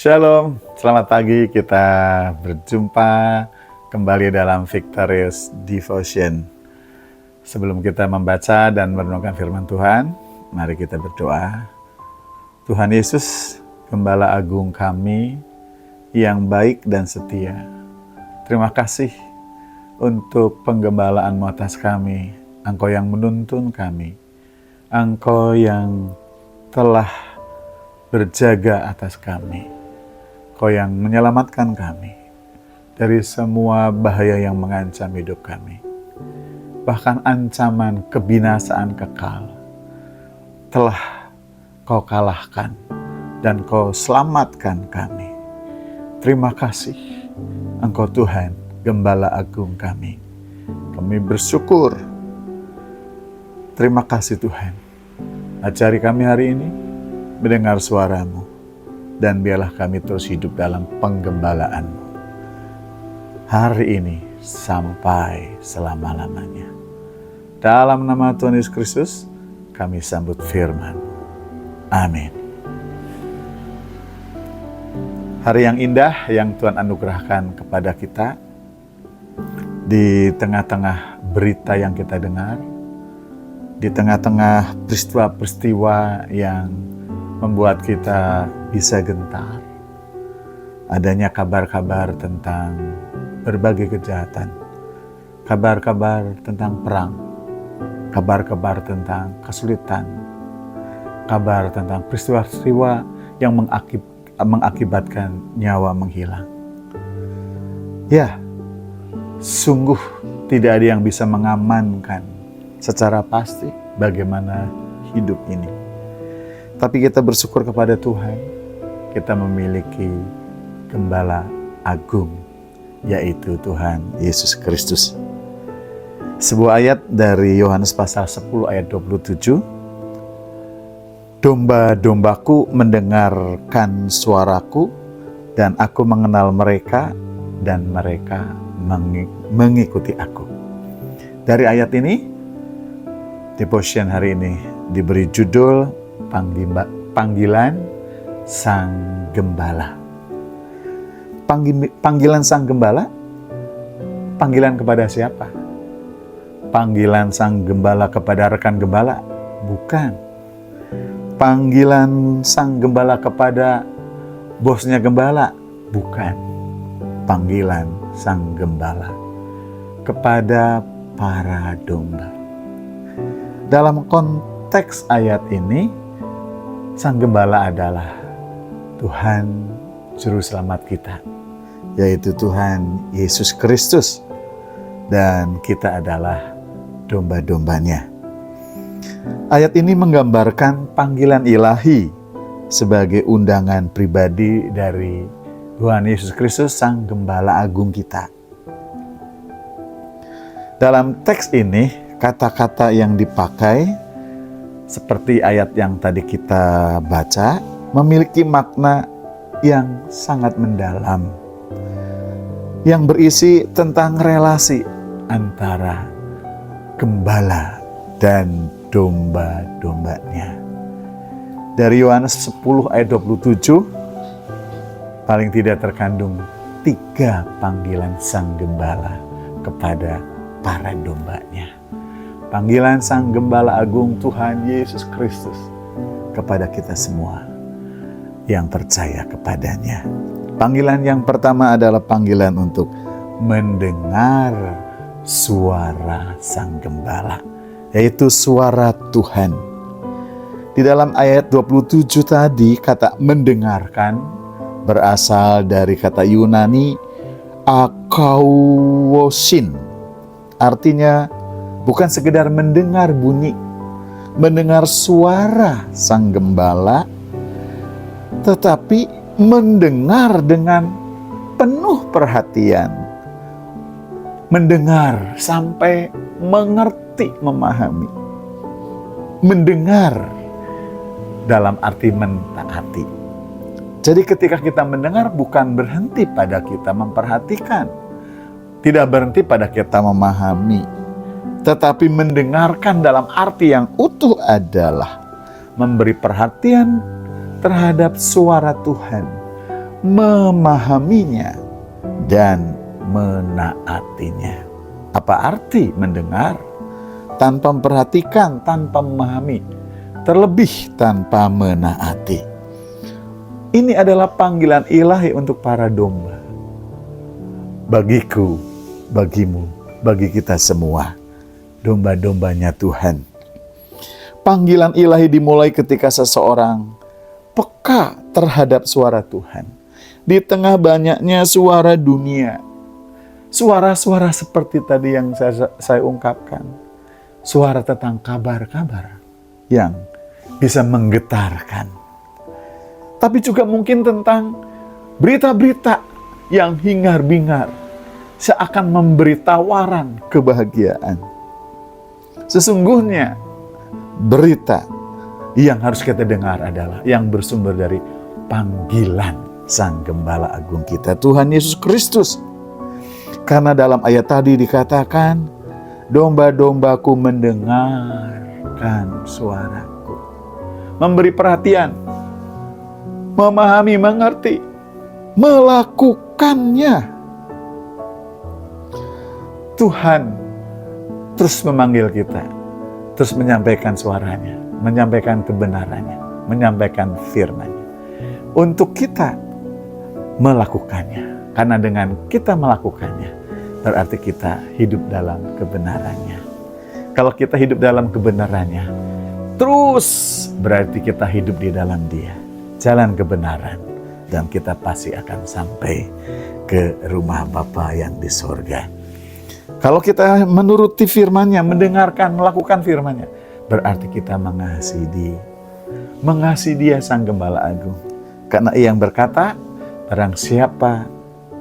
Shalom, selamat pagi. Kita berjumpa kembali dalam Victorious Devotion. Sebelum kita membaca dan merenungkan firman Tuhan, mari kita berdoa. Tuhan Yesus, Gembala Agung kami yang baik dan setia. Terima kasih untuk penggembalaan-Mu atas kami. Engkau yang menuntun kami. Engkau yang telah berjaga atas kami. Kau yang menyelamatkan kami dari semua bahaya yang mengancam hidup kami. Bahkan ancaman kebinasaan kekal telah Kau kalahkan dan Kau selamatkan kami. Terima kasih Engkau Tuhan, Gembala Agung kami. Kami bersyukur. Terima kasih Tuhan. Ajari kami hari ini mendengar suara-Mu. Dan biarlah kami terus hidup dalam penggembalaan-Mu. Hari ini sampai selama-lamanya. Dalam nama Tuhan Yesus Kristus, kami sambut firman. Amin. Hari yang indah yang Tuhan anugerahkan kepada kita. Di tengah-tengah berita yang kita dengar. Di tengah-tengah peristiwa-peristiwa yang membuat kita bisa gentar. Adanya kabar-kabar tentang berbagai kejahatan, kabar-kabar tentang perang, kabar-kabar tentang kesulitan, kabar tentang peristiwa-peristiwa yang mengakibatkan nyawa menghilang. Ya, sungguh tidak ada yang bisa mengamankan secara pasti bagaimana hidup ini. Tapi kita bersyukur kepada Tuhan, kita memiliki Gembala Agung, yaitu Tuhan Yesus Kristus. Sebuah ayat dari Yohanes pasal 10 ayat 27. Domba-dombaku mendengarkan suaraku, dan aku mengenal mereka, dan mereka mengikuti aku. Dari ayat ini, devotion hari ini diberi judul Panggilan Sang Gembala. Panggilan Sang Gembala, panggilan kepada siapa? Panggilan Sang Gembala kepada rekan gembala? Bukan. Panggilan Sang Gembala kepada bosnya gembala? Bukan. Panggilan Sang Gembala kepada para domba. Dalam konteks ayat ini, Sang Gembala adalah Tuhan Juru Selamat kita, yaitu Tuhan Yesus Kristus. Dan kita adalah domba-dombanya. Ayat ini menggambarkan panggilan ilahi sebagai undangan pribadi dari Tuhan Yesus Kristus, Sang Gembala Agung kita. Dalam teks ini, kata-kata yang dipakai seperti ayat yang tadi kita baca, memiliki makna yang sangat mendalam, yang berisi tentang relasi antara gembala dan domba-dombanya. Dari Yohanes 10 ayat 27, paling tidak terkandung 3 panggilan Sang Gembala kepada para dombanya. Panggilan Sang Gembala Agung Tuhan Yesus Kristus kepada kita semua yang percaya kepadanya. Panggilan yang pertama adalah panggilan untuk mendengar suara Sang Gembala, yaitu suara Tuhan. Di dalam ayat 27 tadi, kata mendengarkan berasal dari kata Yunani akauosin. Artinya bukan sekedar mendengar bunyi, mendengar suara Sang Gembala, tetapi mendengar dengan penuh perhatian. Mendengar sampai mengerti, memahami. Mendengar dalam arti mentaati. Jadi ketika kita mendengar bukan berhenti pada kita memperhatikan. Tidak berhenti pada kita memahami. Tetapi mendengarkan dalam arti yang utuh adalah memberi perhatian terhadap suara Tuhan, memahaminya, dan menaatinya. Apa arti mendengar? Tanpa memperhatikan, tanpa memahami, terlebih tanpa menaati. Ini adalah panggilan ilahi untuk para domba. Bagiku, bagimu, bagi kita semua, domba-dombanya Tuhan. Panggilan ilahi dimulai ketika seseorang peka terhadap suara Tuhan. Di tengah banyaknya suara dunia, suara-suara seperti tadi yang saya ungkapkan, suara tentang kabar-kabar yang bisa menggetarkan. Tapi juga mungkin tentang berita-berita yang hingar-bingar, seakan memberi tawaran kebahagiaan. Sesungguhnya berita yang harus kita dengar adalah yang bersumber dari panggilan Sang Gembala Agung kita, Tuhan Yesus Kristus. Karena dalam ayat tadi dikatakan, domba-dombaku mendengarkan suaraku. Memberi perhatian, memahami, mengerti, melakukannya. Tuhan terus memanggil kita, terus menyampaikan suaranya, menyampaikan kebenarannya, menyampaikan firman-Nya. Untuk kita melakukannya. Karena dengan kita melakukannya, berarti kita hidup dalam kebenarannya. Kalau kita hidup dalam kebenarannya, terus berarti kita hidup di dalam Dia. Jalan kebenaran. Dan kita pasti akan sampai ke rumah Bapa yang di sorga. Kalau kita menuruti firman-Nya, mendengarkan, melakukan firman-Nya, berarti kita mengasihi Dia. Mengasihi Dia Sang Gembala Agung. Karena Ia yang berkata, barang siapa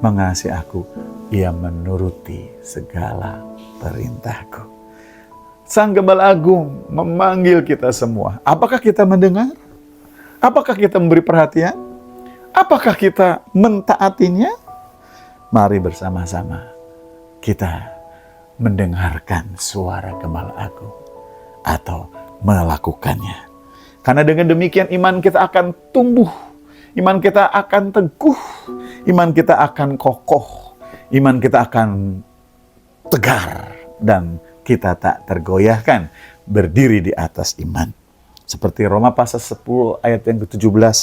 mengasihi aku, ia menuruti segala perintahku. Sang Gembala Agung memanggil kita semua. Apakah kita mendengar? Apakah kita memberi perhatian? Apakah kita mentaatinya? Mari bersama-sama kita mendengarkan suara Gembala Agung atau melakukannya. Karena dengan demikian iman kita akan tumbuh, iman kita akan teguh, iman kita akan kokoh, iman kita akan tegar, dan kita tak tergoyahkan, berdiri di atas iman. Seperti Roma pasal 10 ayat yang ke-17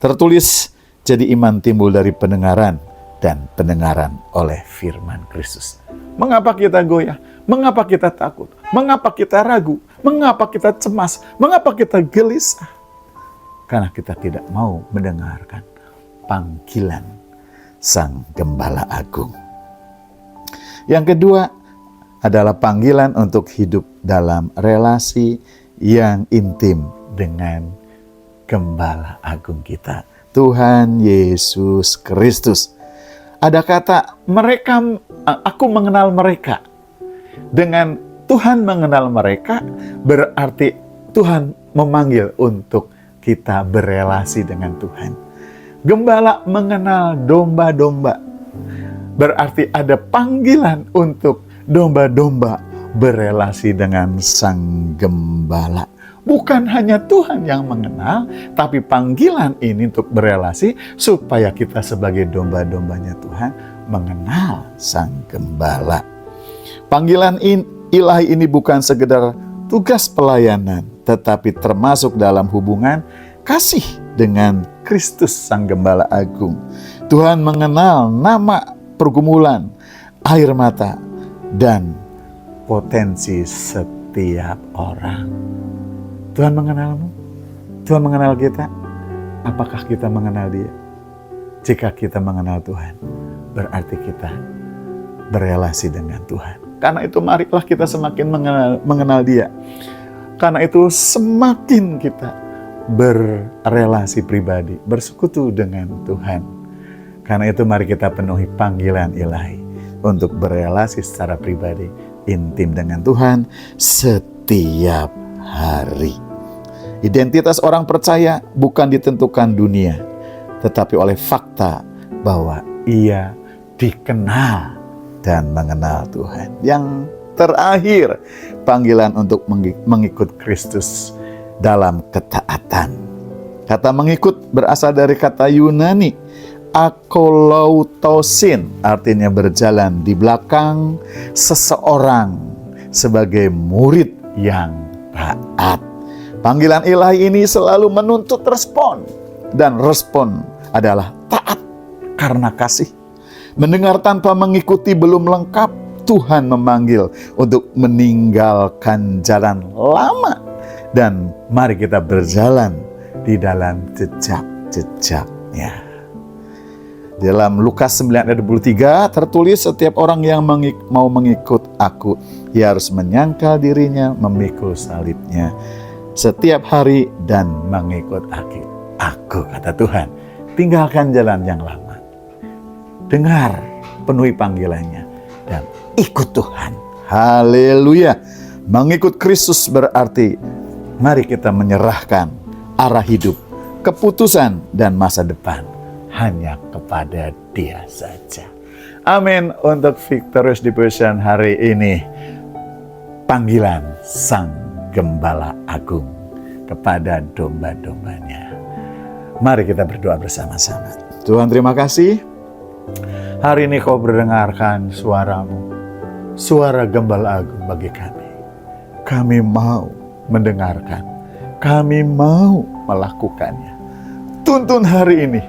tertulis, jadi iman timbul dari pendengaran, dan pendengaran oleh firman Kristus. Mengapa kita goyah? Mengapa kita takut? Mengapa kita ragu? Mengapa kita cemas? Mengapa kita gelisah? Karena kita tidak mau mendengarkan panggilan Sang Gembala Agung. Yang kedua adalah panggilan untuk hidup dalam relasi yang intim dengan Gembala Agung kita, Tuhan Yesus Kristus. Ada kata mereka, aku mengenal mereka. Dengan Tuhan mengenal mereka, berarti Tuhan memanggil untuk kita berelasi dengan Tuhan. Gembala mengenal domba-domba, berarti ada panggilan untuk domba-domba berelasi dengan Sang Gembala. Bukan hanya Tuhan yang mengenal, tapi panggilan ini untuk berelasi supaya kita sebagai domba-dombanya Tuhan mengenal Sang Gembala. Panggilan ilahi ini bukan sekedar tugas pelayanan, tetapi termasuk dalam hubungan kasih dengan Kristus Sang Gembala Agung. Tuhan mengenal nama, pergumulan, air mata, dan potensi setiap orang. Tuhan mengenalmu, Tuhan mengenal kita. Apakah kita mengenal Dia? Jika kita mengenal Tuhan, berarti kita berelasi dengan Tuhan. Karena itu marilah kita semakin mengenal Dia. Karena itu semakin kita berelasi pribadi, bersekutu dengan Tuhan. Karena itu mari kita penuhi panggilan ilahi untuk berelasi secara pribadi, intim dengan Tuhan setiap hari. Identitas orang percaya bukan ditentukan dunia, tetapi oleh fakta bahwa ia dikenal dan mengenal Tuhan. Yang terakhir, panggilan untuk mengikut Kristus dalam ketaatan. Kata mengikut berasal dari kata Yunani, akolautosin, artinya berjalan di belakang seseorang sebagai murid yang taat. Panggilan ilahi ini selalu menuntut respon, dan respon adalah taat karena kasih. Mendengar tanpa mengikuti belum lengkap. Tuhan memanggil untuk meninggalkan jalan lama, dan mari kita berjalan di dalam jejak-jejaknya. Dalam Lukas 9 ayat 23 tertulis, setiap orang yang mau mengikut aku, ia harus menyangkal dirinya, memikul salibnya setiap hari dan mengikut aku, kata Tuhan. Tinggalkan jalan yang lama. Dengar, penuhi panggilannya, dan ikut Tuhan. Haleluya. Mengikut Kristus berarti mari kita menyerahkan arah hidup, keputusan, dan masa depan hanya kepada Dia saja. Amin. Untuk Victorious Devotion hari ini, panggilan Sang Gembala Agung kepada domba-dombanya. Mari kita berdoa bersama-sama. Tuhan, terima kasih. Hari ini Kau mendengarkan suara-Mu, suara Gembala Agung bagi kami. Kami mau mendengarkan, kami mau melakukannya. Tuntun hari ini,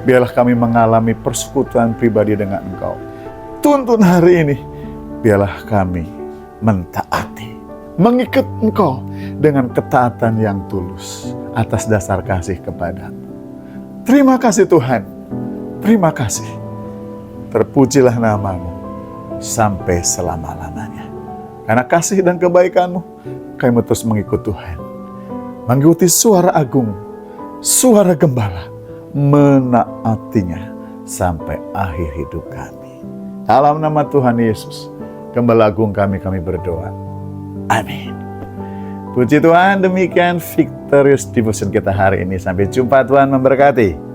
biarlah kami mengalami persekutuan pribadi dengan Engkau. Tuntun hari ini, biarlah kami mentaati, mengikut Engkau dengan ketaatan yang tulus atas dasar kasih kepadamu. Terima kasih Tuhan, terima kasih. Terpujilah nama-Mu sampai selama-lamanya. Karena kasih dan kebaikan-Mu, kami terus mengikut Tuhan. Mengikuti suara agung, suara gembala, menaatinya sampai akhir hidup kami. Dalam nama Tuhan Yesus, Gembala Agung kami berdoa. Amin. Puji Tuhan, demikian Victorious Devotion kita hari ini. Sampai jumpa, Tuhan memberkati.